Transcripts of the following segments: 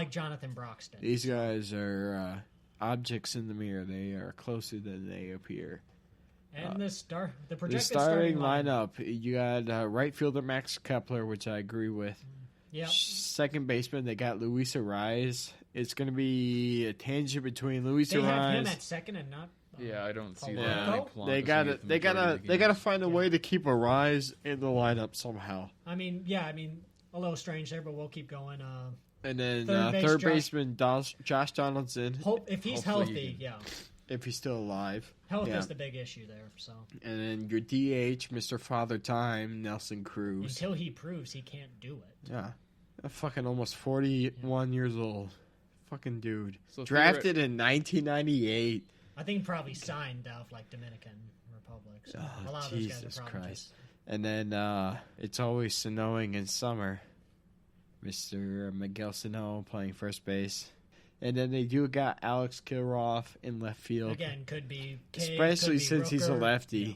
like Jonathan Broxton. These guys are objects in the mirror. They are closer than they appear. And the projected starting lineup, you got right fielder Max Kepler, which I agree with. Yep. Second baseman, they got Luis Ariz. It's going to be a tangent between Luis Ariz. They have him at second and not. Yeah, I don't see Polanco? that. They gotta find a way to keep Ariz in the lineup somehow. I mean, a little strange there, but we'll keep going. And then third baseman Josh Donaldson. If he's healthy, if he's still alive. Health is the big issue there. So. And then your DH, Mr. Father Time, Nelson Cruz. Until he proves he can't do it. Yeah. Fucking almost 41 years old. Fucking dude. So drafted in 1998. I think probably signed off like Dominican Republic. So a lot of those guys are probably Christ. And then it's always snowing in summer. Mr. Miguel Sano playing first base. And then they do got Alex Kilroff in left field. Again, could be Cave, especially could be since Rooker. He's a lefty. Yeah.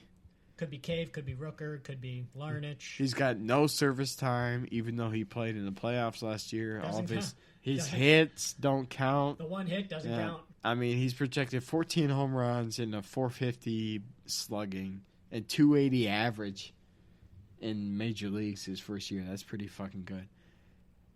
Could be Cave, could be Rooker, could be Larnach. He's got no service time, even though he played in the playoffs last year. Doesn't count. His hits don't count. The one hit doesn't count. I mean, he's projected 14 home runs and a 450 slugging and 280 average in major leagues his first year. That's pretty fucking good.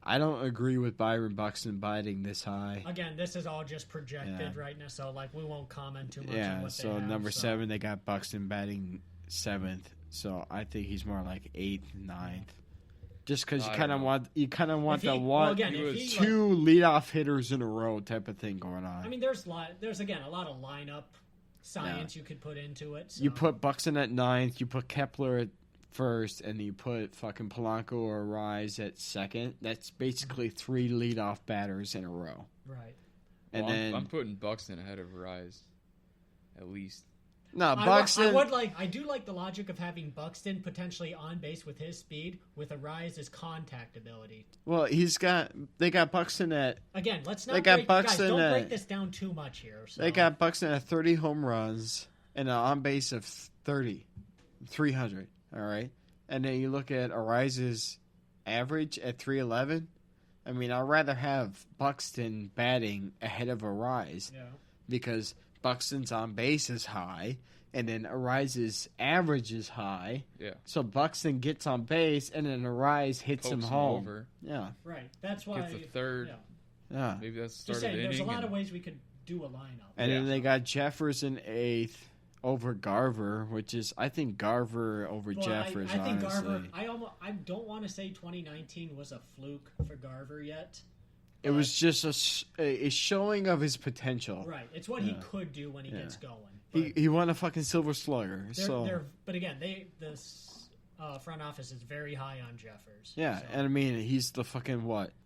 I don't agree with Byron Buxton biting this high. Again, this is all just projected right now, so like we won't comment too much on what so they have. Number 7, they got Buxton batting 7th. So I think he's more like 8th, 9th. Just because you kind of want two leadoff hitters in a row type of thing going on. I mean, there's again a lot of lineup science you could put into it. So. You put Buxton at 9th, you put Kepler at first, and you put fucking Polanco or Rise at second. That's basically 3 leadoff batters in a row. Right. And then I'm putting Buxton ahead of Rise, at least. No, Buxton. I do like the logic of having Buxton potentially on base with his speed, with Arise's contact ability. Well, they got Buxton at. Again, let's not. Don't break this down too much here. So. They got Buxton at 30 home runs and an on base of 300. All right, and then you look at Arise's average at 311. I mean, I'd rather have Buxton batting ahead of Arise because Buxton's on base is high, and then Arise's average is high. Yeah. So Buxton gets on base, and then Arise hits him home. Over. Yeah. Right. That's why. Gets a third. Yeah. Maybe that's the start Just saying, of the there's inning. a lot of ways we could do a lineup. And then they got Jefferson 8th over Garver, which is I think Garver over Jeffers. I think honestly. Garver. I don't want to say 2019 was a fluke for Garver yet. It was just a showing of his potential. Right. It's what he could do when he gets going. He won a fucking Silver Slugger. But again, the front office is very high on Jeffers. Yeah, and I mean, he's the fucking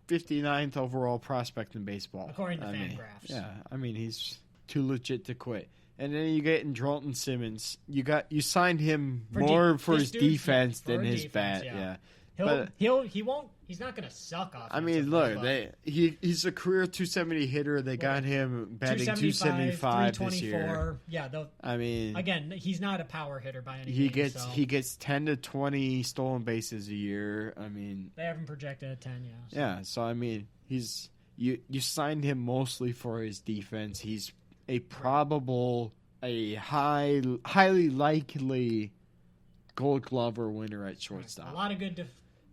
59th overall prospect in baseball. According to Fangraphs. Yeah, I mean, he's too legit to quit. And then you get in Drolton Simmons. You signed him more for his defense than his bat. Yeah. He's not going to suck off. I mean, look, he's a career 270 hitter. They got him batting 275 this year. Yeah, I mean, again, he's not a power hitter by any means. He gets 10 to 20 stolen bases a year. I mean, they have him projected at 10. Yeah. So. Yeah, so I mean, you signed him mostly for his defense. He's a highly likely Gold Glover winner at shortstop. A lot of good.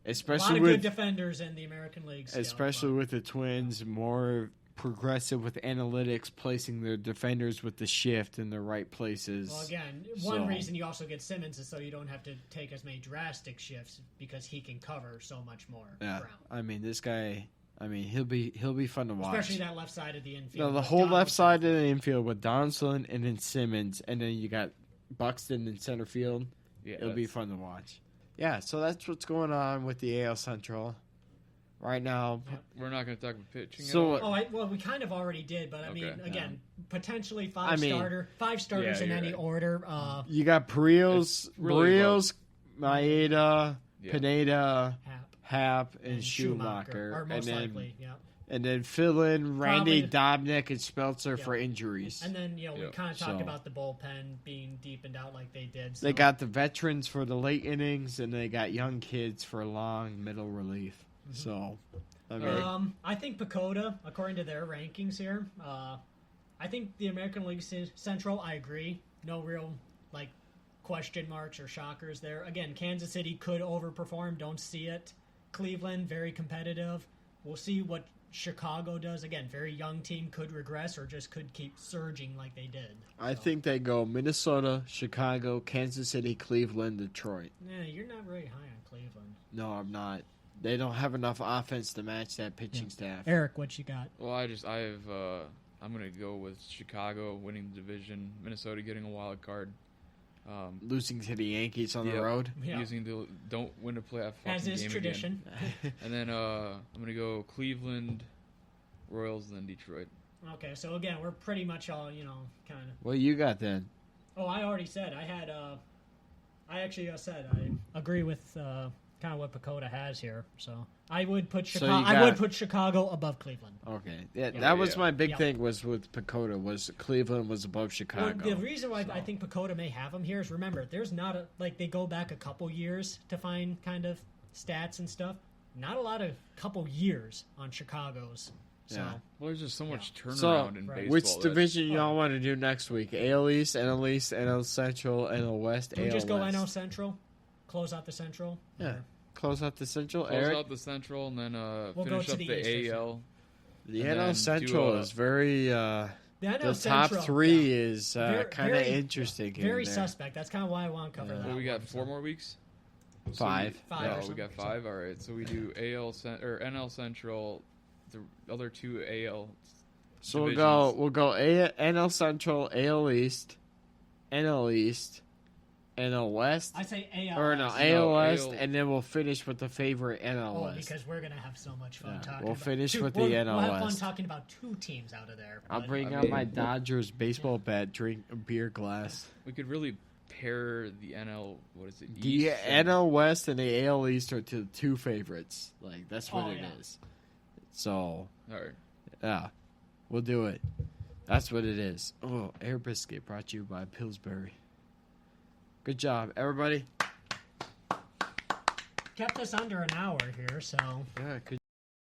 Especially good defenders in the American League. Especially with the Twins, more progressive with analytics, placing their defenders with the shift in the right places. Well, again, one reason you also get Simmons is so you don't have to take as many drastic shifts because he can cover so much more ground. I mean, this guy. I mean, he'll be fun to watch. Especially that left side of the infield. No, the whole left side of the infield with Donaldson and then Simmons, and then you got Buxton in center field. Yeah, it'll be fun to watch. Yeah, so that's what's going on with the AL Central right now. We're not going to talk about pitching. Well, we kind of already did, but I mean, again, potentially five starters in any order. You got Barrios, Maeda, Pineda, Happ, and Schumacher, or most likely, and then fill in Randy, Dobnik, and Speltzer for injuries. And then, we kind of talked about the bullpen being deepened out like they did. So. They got the veterans for the late innings, and they got young kids for long middle relief. Mm-hmm. So, Okay. I think Pacoda, according to their rankings here, I think the American League Central, I agree. No real, question marks or shockers there. Again, Kansas City could overperform. Don't see it. Cleveland, very competitive. We'll see what Chicago does. Again, very young team, could regress or just could keep surging like they did. I think they go Minnesota, Chicago, Kansas City, Cleveland, Detroit. Yeah, you're not very high on Cleveland. No, I'm not. They don't have enough offense to match that pitching staff. Eric, what you got? Well, I'm gonna go with Chicago winning the division, Minnesota getting a wild card. Losing to the Yankees on the Yep. road. Yeah. Don't win a playoff As fucking is game tradition. again. And then I'm gonna go Cleveland, Royals, and then Detroit. Okay, so again, we're pretty much all, kind of. What you got then? Oh, I already said. I actually said I agree with kind of what Pacoda has here. So I would put So Chicago. you I would got- put Chicago above Cleveland. Okay, yeah, Yeah. that was Yeah. my big Yep. thing was with Pacoda was Cleveland was above Chicago. Well, the reason why I So- think Pacoda may have him here is remember, there's not they go back a couple years to find kind of stats and stuff. Not a lot of couple years on Chicago's. So Yeah. Well, there's just so much turnaround So, in right. baseball. Which that- division y'all want to do next week? AL East, NL East, NL Central, NL West, do we AL just go West. NL Central, close out the Central. Yeah. Close out the Central. Close Eric, out the Central and then We'll go finish to up the the East or AL. the and NL then Central do is very. The NL The Central, top three yeah. is Very- kind of very- interesting. Here Very and there. suspect. That's kind of why I want to cover Yeah. that. Well, we got one, 4 so. more weeks. Five. Five or Yeah, we something, got 5. All right, so we do NL Central, the other 2 AL. So divisions. we'll go NL Central, AL East, NL East, NL West, I say AL. or no West. AL West, AL. and then we'll finish with the favorite NL Oh, West. because we're gonna have so much fun Yeah, talking. we'll about finish with the we'll NL have fun West. talking about 2 teams out of there. I'll but- bring I out mean- my Dodgers baseball bat, drink a beer glass. We could really pair the NL. What is it? The East and- NL West and the AL East are the 2 favorites. Like that's what Oh, it yeah. is. So All right. yeah, we'll do it. That's what it is. Oh, Air Biscuit brought to you by Pillsbury. Good job, everybody. Kept us under an hour here, so. Yeah, good